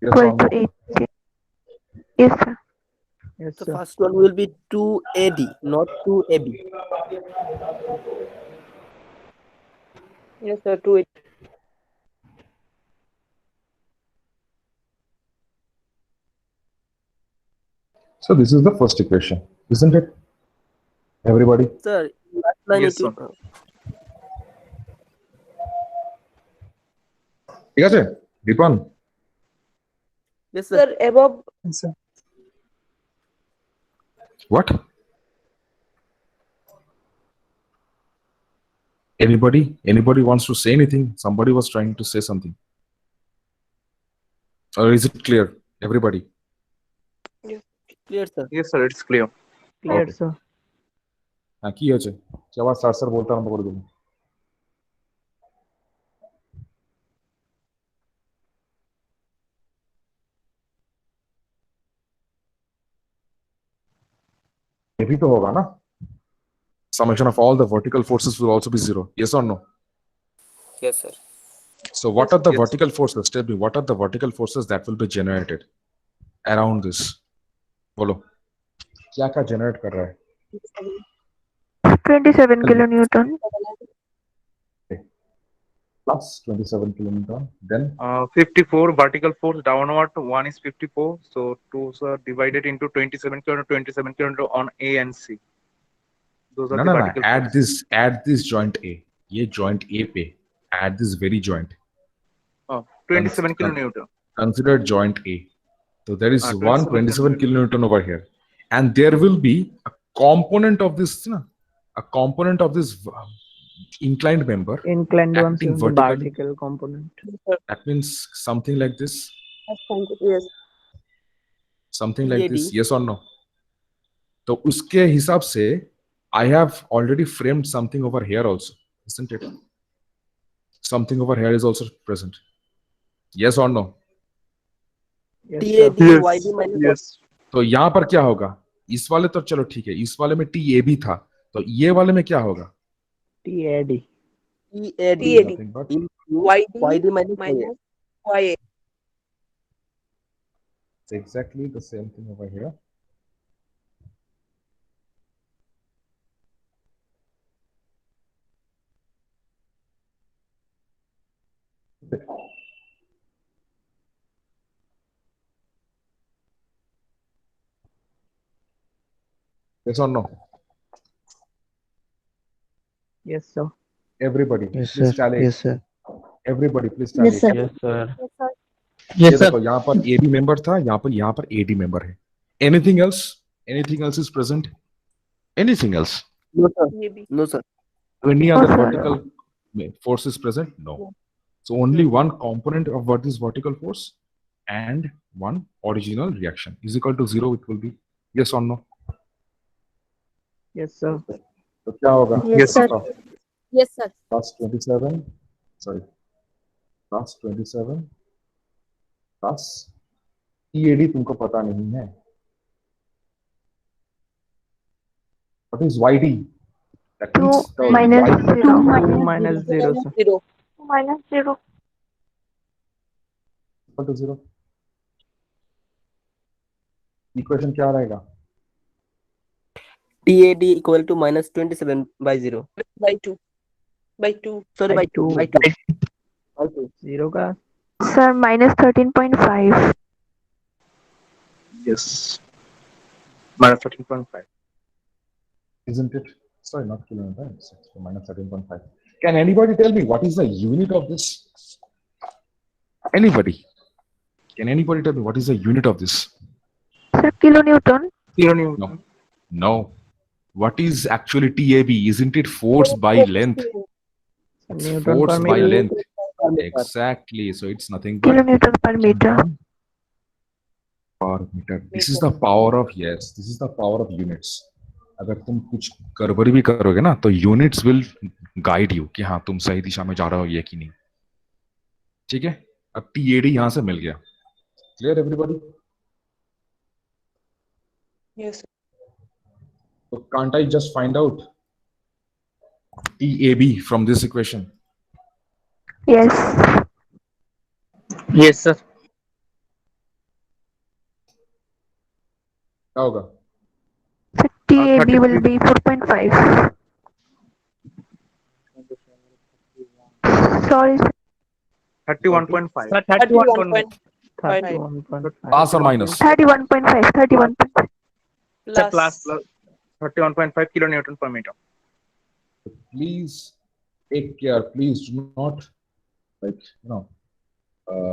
Speaker 1: Yes or
Speaker 5: Equal
Speaker 1: no?
Speaker 5: to 80. Yes, sir.
Speaker 4: Yes,
Speaker 2: The
Speaker 4: sir.
Speaker 2: first one will be 2AD, not 2AB.
Speaker 9: Yes, sir. 2 8.
Speaker 1: So this is the first equation, isn't it? Everybody?
Speaker 2: Sir, last line
Speaker 6: Yes, sir.
Speaker 1: ঠিক আছে দীপন?
Speaker 2: Yes, sir.
Speaker 9: Sir, above.
Speaker 6: Sir.
Speaker 1: What? Anybody wants to say anything? Somebody was trying to say something. Or is it clear? Everybody?
Speaker 2: Clear, sir.
Speaker 6: Yes, sir, it's clear.
Speaker 4: Clear,
Speaker 1: Okay.
Speaker 4: sir.
Speaker 1: হ্যাঁ কি হয়েছে? কি আবার sir sir বলতে আরম্ভ করে দিল? ये भी तो होगा ना? Summation of all the vertical forces will also be zero. Yes or no?
Speaker 2: Yes, sir.
Speaker 1: So what are the
Speaker 6: Yes.
Speaker 1: vertical forces? Tell me, what are the vertical forces that will be generated around this? बोलो क्या क्या generate कर रहा है?
Speaker 7: 27 kilonewton.
Speaker 1: Plus 27 kilonewton. Then
Speaker 6: 54 vertical force downward. One is 54. So two are divided into 27 kilonewton, 27 kilonewton on A and C. Those are
Speaker 1: no
Speaker 6: the
Speaker 1: no no.
Speaker 6: vertical
Speaker 1: Add this joint A. ये joint A पे add this very joint.
Speaker 6: force. 27
Speaker 1: Con-
Speaker 6: kilonewton.
Speaker 1: Consider joint A. So there is
Speaker 6: 27
Speaker 1: 127 kilonewton over here, and there will be a component of this, a component of this inclined member.
Speaker 4: Inclined one,
Speaker 1: Acting
Speaker 4: sir, the
Speaker 1: vertically.
Speaker 4: vertical component.
Speaker 1: That means something like this,
Speaker 9: Yes.
Speaker 1: something like this.
Speaker 2: TAD.
Speaker 1: Yes or no? तो उसके हिसाब से I have already framed something over here also, isn't it? Something over here is also present. Yes or no?
Speaker 4: Yes, sir.
Speaker 2: TAD, YD minus
Speaker 6: Yes.
Speaker 1: तो यहाँ पर क्या होगा? इस वाले तो चलो ठीक है, इस वाले में TAB था, तो ये वाले में क्या होगा?
Speaker 4: TAD.
Speaker 2: TAD.
Speaker 9: TAD.
Speaker 1: Nothing but
Speaker 2: YD minus
Speaker 9: minus YA.
Speaker 1: it's exactly the same thing over here. Yes or no?
Speaker 4: Yes, sir.
Speaker 1: Everybody,
Speaker 4: Yes,
Speaker 1: please
Speaker 4: sir.
Speaker 1: tally.
Speaker 4: Yes, sir.
Speaker 1: Everybody, please tally.
Speaker 3: Yes, sir.
Speaker 4: Yes, sir.
Speaker 1: ये देखो यहाँ पर AB member था, यहाँ पर AD member है. Anything else? Anything else is present? Anything else?
Speaker 2: No, sir.
Speaker 9: Maybe.
Speaker 2: No, sir.
Speaker 1: Any
Speaker 7: No,
Speaker 1: other
Speaker 7: sir.
Speaker 1: vertical force is present? No. So only one component of what is vertical force and one original reaction is equal to 0. It will be yes or no?
Speaker 4: Yes, sir.
Speaker 1: तो क्या होगा?
Speaker 3: Yes, sir. Yes, sir.
Speaker 1: Plus 27. Sorry. Plus 27. Plus TAD तुमको पता नहीं है. What is YD? That
Speaker 7: 2
Speaker 1: means the
Speaker 7: minus
Speaker 1: Y-
Speaker 7: 0.
Speaker 4: 2 minus 0, sir.
Speaker 9: 0.
Speaker 7: Minus 0.
Speaker 1: equal to 0. Equation क्या रहेगा?
Speaker 2: TAD equal to minus 27 by 0.
Speaker 9: By 2. By 2.
Speaker 2: Sorry,
Speaker 4: By
Speaker 2: by 2.
Speaker 4: 2.
Speaker 2: By 2. By 2.
Speaker 4: 0 का
Speaker 7: Sir, minus 13.5.
Speaker 6: Yes. Minus 13.5.
Speaker 1: Isn't it? Sorry, not kilometer. It's minus 13.5. Can anybody tell me what is the unit of this? Anybody? Can anybody tell me what is the unit of this?
Speaker 7: Sir, kilonewton.
Speaker 6: Kilonewton.
Speaker 1: No. No. What is actually TAB? Isn't it force by length? It's
Speaker 4: Newton
Speaker 1: force
Speaker 4: per
Speaker 1: by
Speaker 4: meter.
Speaker 1: length. Exactly. So it's nothing but
Speaker 7: Kilonewton per meter.
Speaker 1: per meter. This is the power of yes. This is the power of units. अगर तुम कुछ गड़बड़ी भी करोगे ना तो units will guide you कि हाँ तुम सही दिशा में जा रहे हो ये कि नहीं. ठीक है. अब TAD यहाँ से मिल गया. Clear everybody?
Speaker 9: Yes.
Speaker 1: So can't I just find out TAB from this equation?
Speaker 7: Yes.
Speaker 6: Yes, sir.
Speaker 1: क्या होगा?
Speaker 7: Sir, TAB will be 4.5. Sorry, sir.
Speaker 6: 31.5.
Speaker 9: 31.5.
Speaker 4: 31.5.
Speaker 1: Plus or minus?
Speaker 7: 31.5. 31.5.
Speaker 6: It's a
Speaker 9: Plus.
Speaker 6: plus 31.5 kilonewton per meter.
Speaker 1: Please take care. Please do not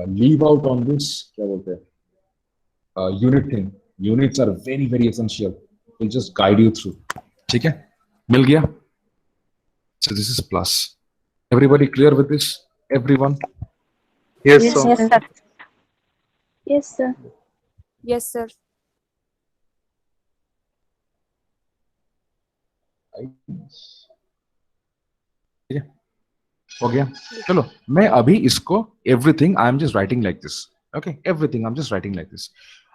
Speaker 1: leave out on this. क्या बोलते हैं? Unit thing. Units are very very essential. We'll just guide you through. ठीक है? मिल गया? So this is plus. Everybody clear with this? Everyone?
Speaker 6: Yes,
Speaker 5: Yes,
Speaker 6: sir.
Speaker 3: Yes, sir.
Speaker 5: Yes, sir.
Speaker 3: Yes, sir.
Speaker 1: ठीक है? हो गया? चलो मैं अभी इसको everything I am just writing like this. Okay? Everything I'm just writing like this.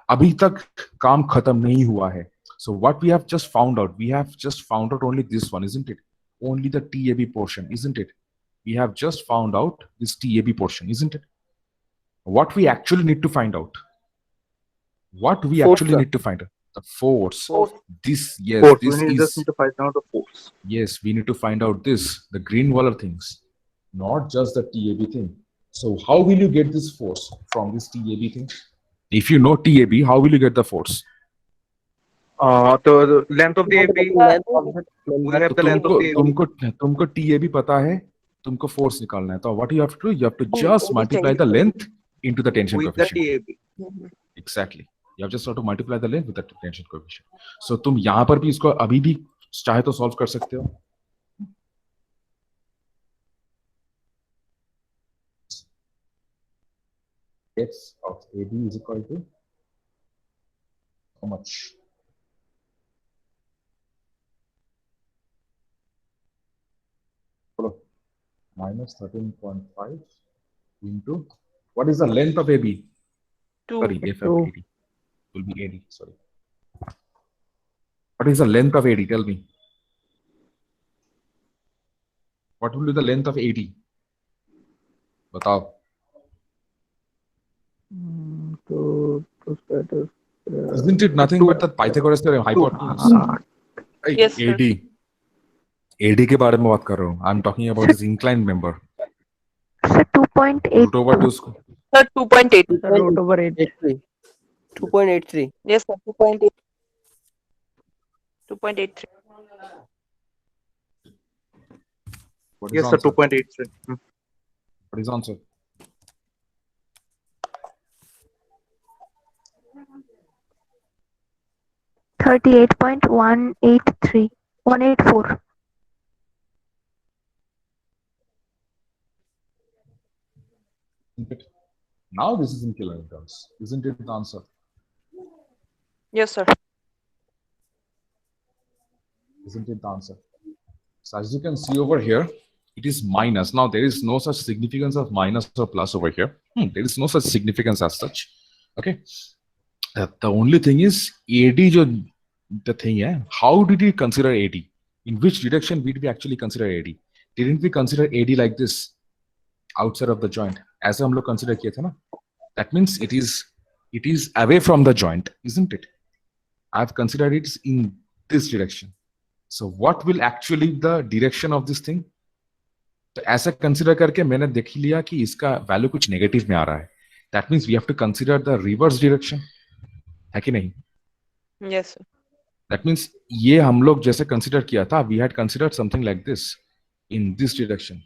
Speaker 1: अभी तक काम खत्म नहीं हुआ है. So what we have just found out, we have just found out only this one, isn't it? Only the TAB portion, isn't it? We have just found out this TAB portion, isn't it? What we actually need to find out. What we
Speaker 2: Force,
Speaker 1: actually
Speaker 2: sir.
Speaker 1: need to find out. The force.
Speaker 2: Force.
Speaker 1: This, yes,
Speaker 6: Force.
Speaker 1: this
Speaker 6: We just
Speaker 1: is,
Speaker 6: need to find out the force.
Speaker 1: yes, we need to find out this, the green waller things, not just the TAB thing. So how will you get this force from this TAB thing? If you know TAB, how will you get the force?
Speaker 6: The length of the AB.
Speaker 2: Length of the
Speaker 6: We
Speaker 2: member.
Speaker 6: have the length of the AB.
Speaker 1: तुमको TAB पता है, तुमको force निकालना है. तो what you have to do? You have to
Speaker 9: Oh,
Speaker 1: just
Speaker 9: oh,
Speaker 1: multiply the length into the tension
Speaker 6: With the
Speaker 1: coefficient.
Speaker 6: TAB.
Speaker 1: Exactly. You have just to multiply the length with the tension coefficient. So तुम यहाँ पर भी इसको अभी भी चाहे तो solve कर सकते हो. X of AB is equal to how much? Minus 13.5 into what is the length of AB?
Speaker 9: 2.
Speaker 1: Sorry, F of
Speaker 4: Two.
Speaker 1: AD will be AD. Sorry. What is the length of AD? Tell me. What will be the length of AD? बताओ.
Speaker 4: तो उसका तो
Speaker 1: Isn't it nothing but the Pythagoras theorem, hypotenuse? Hey,
Speaker 9: Yes, sir.
Speaker 1: AD. AD के बारे में बात कर रहा हूँ. I'm talking about his inclined member.
Speaker 5: Sir, 2.8.
Speaker 1: Root over 2 square.
Speaker 9: Sir, 2.8.
Speaker 4: root over 8.
Speaker 2: 83. 2.83.
Speaker 9: Yes, sir. 2.8. 2.83.
Speaker 1: What is
Speaker 6: Yes, sir.
Speaker 1: answer?
Speaker 6: 2.83.
Speaker 1: What is answer?
Speaker 5: $38.183. 184.
Speaker 1: Isn't it? Now this is in kilograms. Isn't it the answer?
Speaker 9: Yes, sir.
Speaker 1: Isn't it the answer? So as you can see over here, it is minus. Now there is no such significance of minus or plus over here. There is no such significance as such. Okay. The only thing is AD the thing है. How did we consider AD? In which direction did we actually consider AD? Didn't we consider AD like this? Outside of the joint. ऐसे हम लोग consider किए थे ना? That means it is away from the joint, isn't it? I've considered it in this direction. So what will actually the direction of this thing? तो ऐसा consider करके मैंने देख लिया कि इसका वैल्यू कुछ नेगेटिव में आ रहा है. That means we have to consider the reverse direction, है कि नहीं?
Speaker 9: Yes, sir.
Speaker 1: दैट मीन्स ये हम लोग जैसे कंसिडर किया था, we had considered something like this in this direction.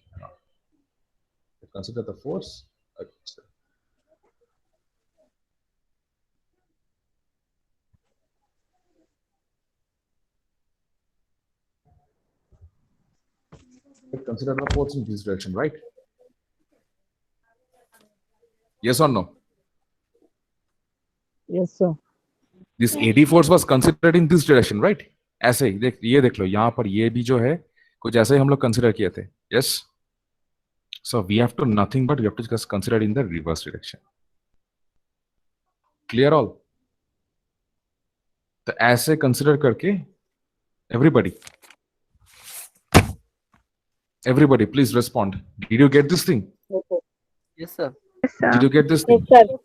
Speaker 1: Consider the force. Consider the force in this direction, right? Yes or no?
Speaker 4: Yes, sir.
Speaker 1: This AD force was considered in this direction, right? ऐसे ही ये देख लो, यहाँ पर ये भी जो है कुछ ऐसे ही हम लोग कंसिडर किए थे. Yes. So we have to nothing but we have to just consider in the reverse direction. Clear all? तो ऐसे कंसिडर करके everybody please respond. Did you get this thing?
Speaker 2: Yes, sir.
Speaker 5: Yes, sir.
Speaker 1: Did you get this thing?
Speaker 3: Yes, sir.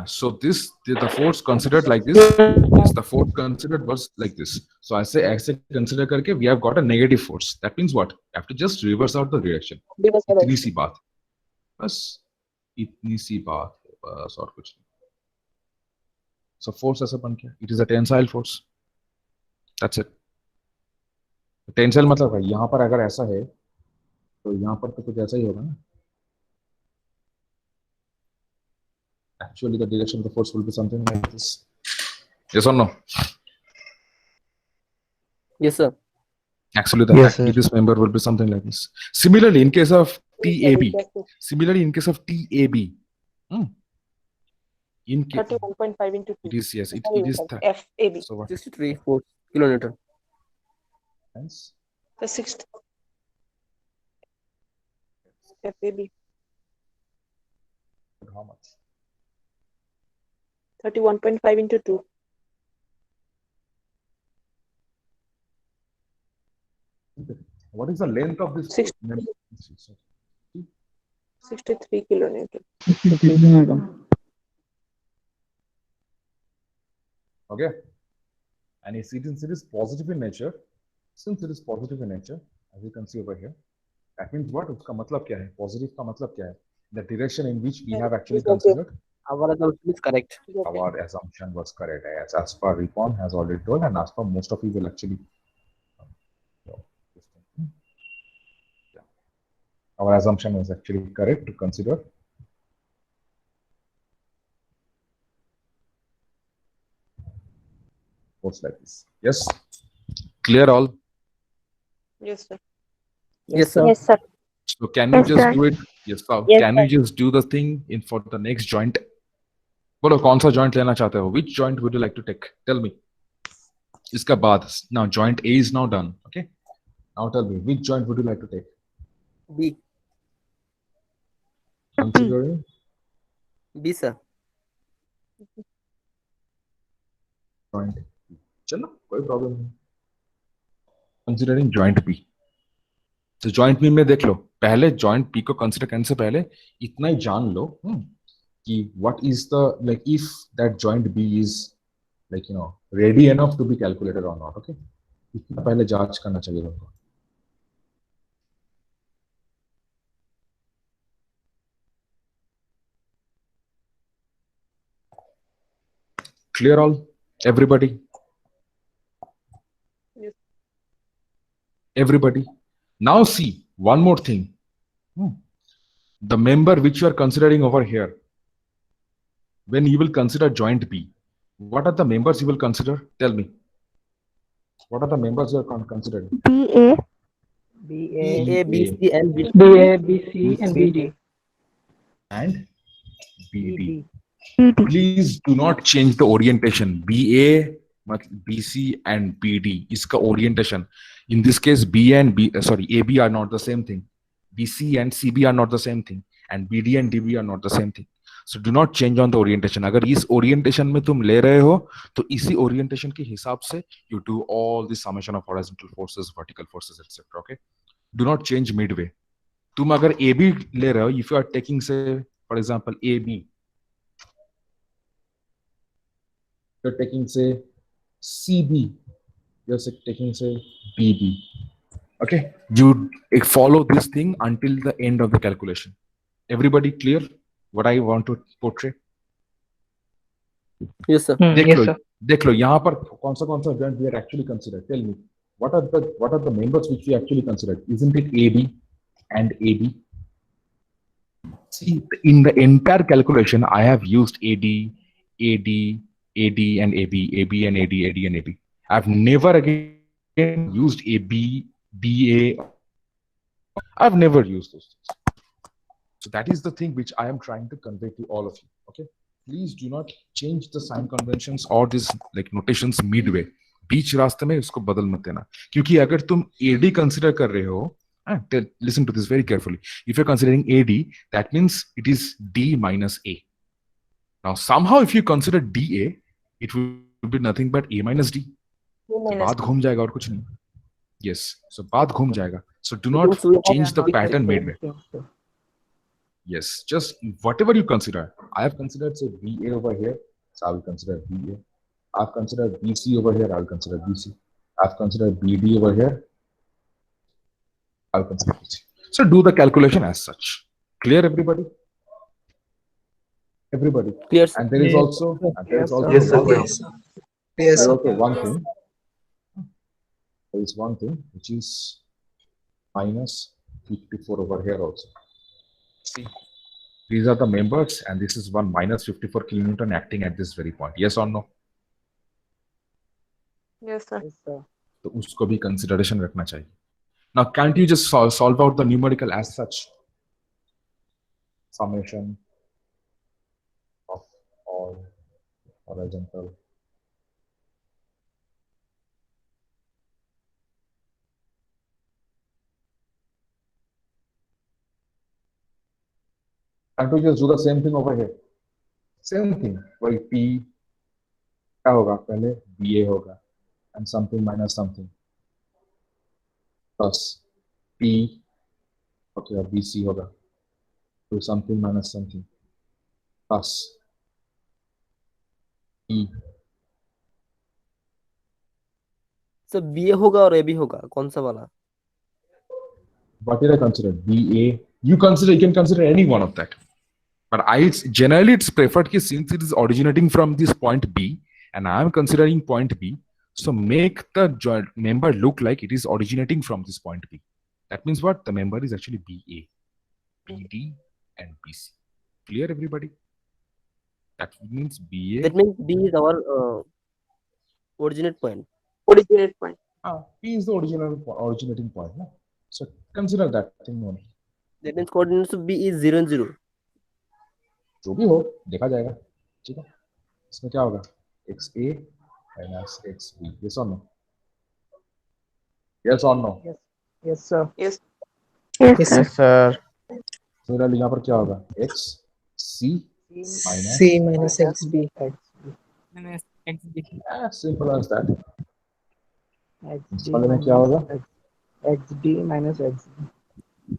Speaker 1: So this the force considered like this is the force considered was like this. So I say consider करके we have got a negative force. That means what? You have to just reverse out the direction. इतनी सी बात, बस इतनी सी बात, बस और कुछ नहीं. So force ऐसा बन गया. It is a tensile force. That's it. टेंसेल मतलब है यहाँ पर अगर ऐसा है तो यहाँ पर तो कुछ ऐसा ही होगा ना. Actually, the direction of the force will be something like this. Yes or no?
Speaker 2: Yes, sir.
Speaker 1: Actually, the
Speaker 4: Yes, sir.
Speaker 1: this member will be something like this. Similarly, in case of TAB, in case
Speaker 9: 31.5 into 2.
Speaker 1: it is yes, it is
Speaker 9: FAB.
Speaker 1: so what
Speaker 2: 63 force kilonewton.
Speaker 1: happens?
Speaker 9: The sixth. FAB.
Speaker 1: How much?
Speaker 9: 31.5 into 2.
Speaker 1: What is the length of this?
Speaker 9: Six.
Speaker 1: member?
Speaker 9: 63 kilonewton.
Speaker 1: Okay. And if since it is positive in nature, as you can see over here, that means what? उसका मतलब क्या है? Positive का मतलब क्या है? The direction in which we have actually
Speaker 9: Okay.
Speaker 1: considered.
Speaker 2: Our assumption is correct.
Speaker 1: Our assumption was correct, as per Ripon has already told, and as per most of you will actually. Yeah. Our assumption was actually correct to consider. Force like this. Yes. Clear all.
Speaker 9: Yes, sir.
Speaker 2: Yes, sir.
Speaker 3: Yes, sir.
Speaker 1: So can you just do it? Yes, sir.
Speaker 3: Yes,
Speaker 1: Can you just do the thing in for the next joint? बोलो कौन सा joint लेना चाहते हो? Which joint would you like to take? Tell me. इसका बाद now joint A is now done. Okay. Now tell me which joint would you like to take?
Speaker 2: B.
Speaker 1: Considering
Speaker 2: B, sir.
Speaker 1: joint B. चलो कोई problem नहीं. Considering joint B. तो joint B में देख लो पहले joint B को consider करने से पहले इतना ही जान लो कि what is the like if that joint B is like ready enough to be calculated or not. Okay. इतना पहले जांच करना चाहिए हमको. Clear all? Everybody?
Speaker 9: Yes.
Speaker 1: Everybody? Now see, one more thing. The member which you are considering over here, when you will consider joint B, what are the members you will consider? Tell me. What are the members you are considering?
Speaker 7: BA.
Speaker 2: A, B, C, and B.
Speaker 4: BA, BC, and BD.
Speaker 1: And BD.
Speaker 7: BD.
Speaker 1: Please do not change the orientation. BA, BC, and BD. Iska orientation. In this case, AB are not the same thing. BC and CB are not the same thing. And BD and DB are not the same thing. So do not change on the orientation. अगर इस orientation में तुम ले रहे हो, तो इसी orientation के हिसाब से you do all the summation of horizontal forces, vertical forces, etc. Okay. Do not change midway. तुम अगर AB ले रहे हो, if you are taking say, for example, AB, you're taking say CB, you're taking say BB. Okay, you follow this thing until the end of the calculation. Everybody clear what I want to portray?
Speaker 2: Yes, sir.
Speaker 1: देख लो यहाँ पर कौन सा joint we are actually considered. Tell me what are the members which we actually considered? Isn't it AB and AB? See, in the entire calculation, I have used AD, AD, AD and AB, AB and AD, AD and AB. I've never again used AB, BA. I've never used those things. So that is the thing which I am trying to convey to all of you. Okay, please do not change the sign conventions or this like notations midway. बीच रास्ते में उसको बदल मत देना, क्योंकि अगर तुम AD consider कर रहे हो, listen to this very carefully. If you're considering AD, that means it is D minus A. Now somehow if you consider DA, it will be nothing but A minus D. बात घूम जाएगा और कुछ नहीं. Yes, so बात घूम जाएगा. So do not change the pattern midway. Yes, just whatever you consider. I have considered say BA over here, so I will consider BA. I've considered BC over here, I'll consider BC. I've considered BD over here, I'll consider BC. So do the calculation as such. Clear, everybody? Everybody.
Speaker 2: Clear, sir.
Speaker 1: And there is also,
Speaker 4: Yes, sir.
Speaker 1: one thing. there is one thing which is minus 54 over here also. See, these are the members, and this is one minus 54 kilonewton acting at this very point. Yes or no?
Speaker 9: Yes, sir.
Speaker 4: Yes, sir.
Speaker 1: तो उसको भी consideration रखना चाहिए. Now, can't you just solve out the numerical as such? Summation of all horizontal. Can't we just do the same thing over here? Same thing. वही P क्या होगा पहले BA होगा and something minus something plus P okay और BC होगा तो something minus something plus E
Speaker 2: sir BA होगा और AB होगा, कौन सा वाला?
Speaker 1: what did I consider? BA. You can consider any one of that. But generally it's preferred कि since it is originating from this point B and I am considering point B, so make the member look like it is originating from this point B. That means what? The member is actually BA, BD, and BC. Clear, everybody? That means BA.
Speaker 2: That means B is our originate point.
Speaker 9: Originate point.
Speaker 1: P is the originating point. No? So consider that thing only.
Speaker 2: That means coordinates of B is 0 and 0.
Speaker 1: जो भी हो देखा जाएगा. ठीक है. इसमें क्या होगा? XA minus XB. Yes or no? Yes or no?
Speaker 4: Yes, sir.
Speaker 9: Yes.
Speaker 4: Yes, sir.
Speaker 1: Similarly, यहाँ पर क्या होगा? XC minus
Speaker 4: C minus XB.
Speaker 1: as simple as that. इस
Speaker 4: XD
Speaker 1: वाले में क्या होगा?
Speaker 4: XD minus XB.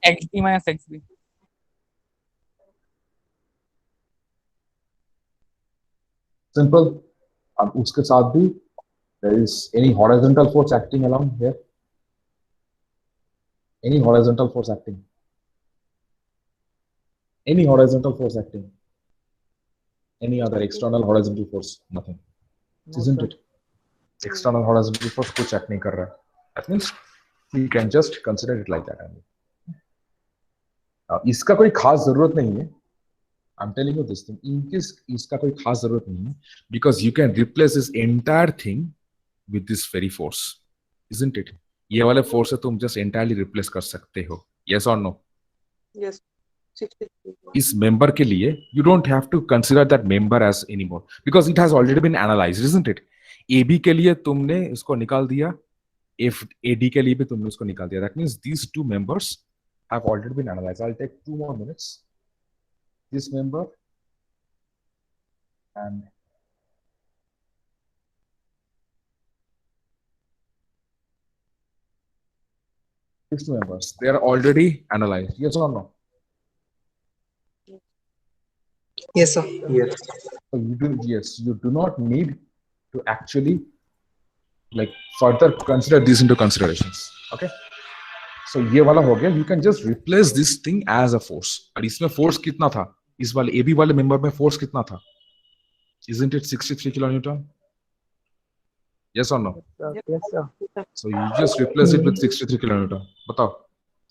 Speaker 8: XD minus XB.
Speaker 1: Simple. अब उसके साथ भी there is any horizontal force acting along here. Any horizontal force acting. Any horizontal force acting. Any other external horizontal force? Nothing. Isn't it? External horizontal force कुछ act नहीं कर रहा है. That means you can just consider it like that only. इसका कोई खास जरूरत नहीं है. I'm telling you this thing. In case इसका कोई खास जरूरत नहीं है, because you can replace this entire thing with this very force, isn't it? ये वाले force से तुम just entirely replace कर सकते हो. Yes or no?
Speaker 9: Yes. 63.
Speaker 1: इस member के लिए you don't have to consider that member as anymore because it has already been analyzed, isn't it? AB के लिए तुमने इसको निकाल दिया, AD के लिए भी तुमने उसको निकाल दिया. That means these two members have already been analyzed. I'll take 2 more minutes. This member and these two members, they are already analyzed. Yes or no?
Speaker 4: Yes, sir.
Speaker 6: Yes.
Speaker 1: So you do not need to actually like further consider these into considerations. Okay. So ये वाला हो गया. You can just replace this thing as a force. और इसमें force कितना था? इस वाले AB वाले member में force कितना था? Isn't it 63 kilonewton? Yes or no?
Speaker 4: Yes, sir.
Speaker 1: So you just replace it with 63 kilonewton. बताओ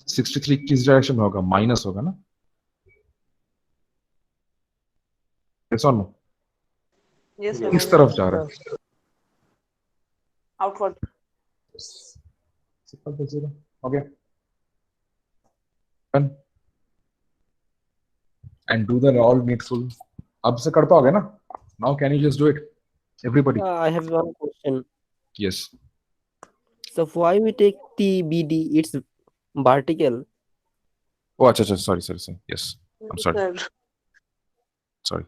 Speaker 1: 63 किस डायरेक्शन में होगा? माइनस होगा ना? Yes or no?
Speaker 9: Yes, sir.
Speaker 1: इस तरफ जा रहा है.
Speaker 9: Outward.
Speaker 1: Okay. Done. And do the all needful. अब से कर पाओगे ना? Now can you just do it? Everybody.
Speaker 2: I have one question.
Speaker 1: Yes.
Speaker 2: So why we take TBD? It's vertical.
Speaker 1: Oh, अच्छा. Sorry. Yes. I'm sorry.
Speaker 9: Sir.
Speaker 1: Sorry.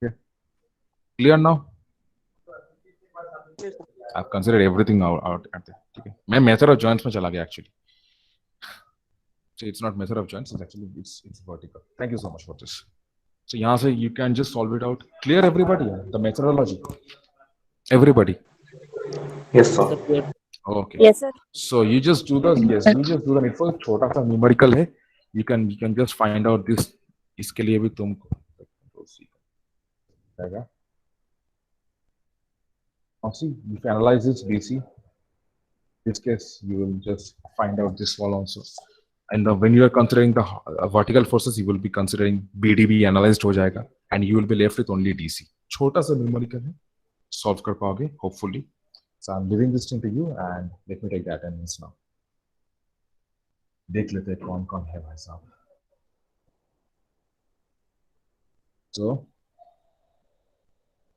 Speaker 1: Yeah. Clear now?
Speaker 9: Yes, sir.
Speaker 1: I've considered everything out at the. Okay. मैं method of joints में चला गया actually. So it's not method of joints. It's actually it's vertical. Thank you so much for this. So यहाँ से you can just solve it out. Clear everybody? The methodology. Everybody.
Speaker 6: Yes, sir.
Speaker 1: Okay.
Speaker 3: Yes, sir.
Speaker 1: So you just do the needful. छोटा सा numerical है. You can just find out this. इसके लिए भी तुमको जाएगा. Now see, if you analyze this DC, this case you will just find out this wall also. And when you are considering the vertical forces, you will be considering BDB analyzed हो जाएगा, and you will be left with only DC. छोटा सा numerical है, solve कर पाओगे hopefully. So I'm leaving this thing to you, and let me take the attendance now. देख लेते हैं कौन कौन है भाई साहब. So,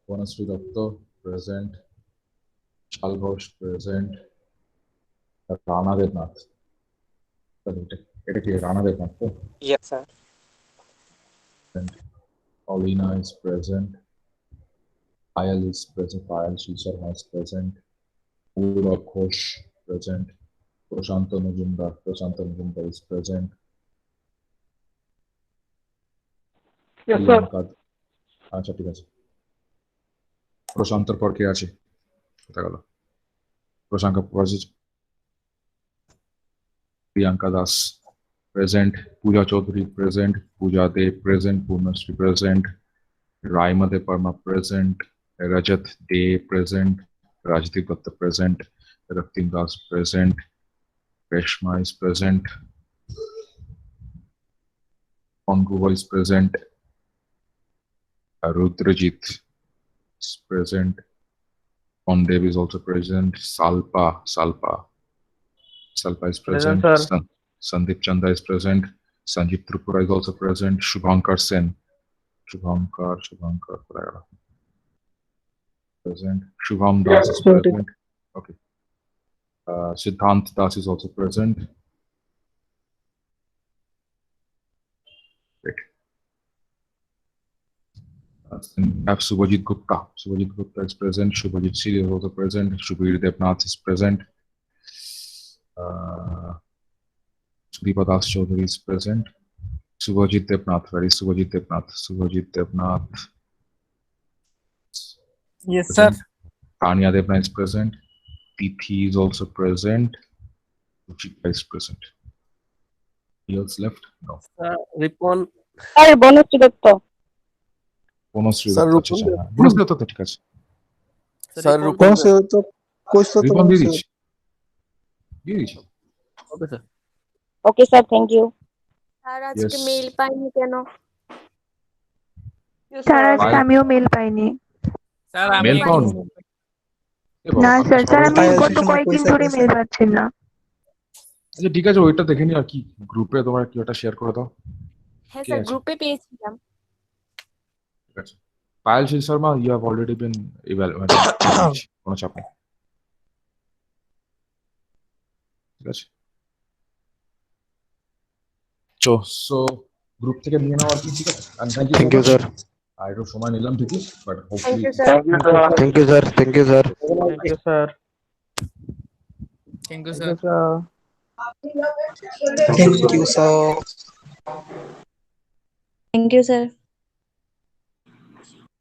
Speaker 1: Bonasri Dutta present, Chal Ghosh present, Rana Devnath. Rana Devnath.
Speaker 8: Yes, sir.
Speaker 1: And Paulina is present. Payal is present. Payal Sharma is present. Pura Ghosh present. Prashanta Majumdar is present.
Speaker 9: Yes, sir.
Speaker 1: আচ্ছা ঠিক আছে প্রশান্তর পর কে আছে কোথায় গেল Prashant Priyanka Das present Puja Chowdhury present Puja De present Purnashree present Raima De Parma present Rajat De present Rajdeep Dutta present Raktim Das present Reshma is present Anguba is present Rudrajit is present. Ondev is also present. Salpa is present. Sandeep Chanda is present. Sanjeev Tripura is also present. Shubhankar Sen. Shubhankar present. Shubham Das is present. Okay. Siddhant Das is also present. Great. We have Subhajit Gupta. Subhajit Gupta is present. Shubhajit Siri is also present. Shubhir Devnath is present. Sudeepa Das Chaudhary is present. Subhajit Devnath. Where is Subhajit Devnath? Subhajit Devnath.
Speaker 8: Yes, sir.
Speaker 1: Tanya Devnath is present. Tithi is also present. Ruchika is present. Who else left? No.
Speaker 2: Ripon.
Speaker 5: Sir, Bonasri Dutta.
Speaker 1: Bonasri
Speaker 10: Sir,
Speaker 1: Dutta, अच्छा, हाँ। Bonasri Dutta तो ठीक है।
Speaker 10: Sir,
Speaker 2: Ripon
Speaker 10: कौन से तो कुछ तो
Speaker 1: Ripon Dirich. Dirich.
Speaker 2: Okay, sir.
Speaker 5: Okay, sir. Thank you.
Speaker 3: আর আজকে
Speaker 1: Yes.
Speaker 3: মেইল পাইনি কেন?
Speaker 9: Yes,
Speaker 7: sir
Speaker 9: sir.
Speaker 7: আজকে আমিও মেল পাইনি।
Speaker 8: স্যার
Speaker 3: আমিও
Speaker 8: আমি
Speaker 1: Mail
Speaker 3: পাইনি।
Speaker 1: found. এ বাবা,
Speaker 7: না স্যার স্যার আমি
Speaker 4: পায়েল
Speaker 7: গত
Speaker 4: সুষমা
Speaker 7: কয়েকদিন
Speaker 4: পয়সা
Speaker 7: ধরে
Speaker 4: পেয়েছে।
Speaker 7: মেল পাচ্ছি না।
Speaker 1: আচ্ছা ঠিক আছে ওইটা দেখে নি আর কি গ্রুপে তোমার কি ওটা শেয়ার করে দাও
Speaker 3: হ্যাঁ
Speaker 1: কে
Speaker 3: স্যার
Speaker 1: আছে?
Speaker 3: গ্রুপে পেয়েছিলাম।
Speaker 1: ঠিক আছে Payel Shil Sharma you have already been evaluated কোনো চাপ নেই ঠিক আছে সো গ্রুপ থেকে নিয়ে নাও আর কি ঠিক আছে and thank you
Speaker 10: sir.
Speaker 1: I একটু সময় নিলাম ঠিকই but
Speaker 3: thank
Speaker 1: hopefully
Speaker 3: you sir.
Speaker 10: Thank you, sir.
Speaker 8: Thank you sir
Speaker 10: Thank you, sir.
Speaker 8: Thank you sir
Speaker 4: Thank you, sir.
Speaker 5: Thank you, sir.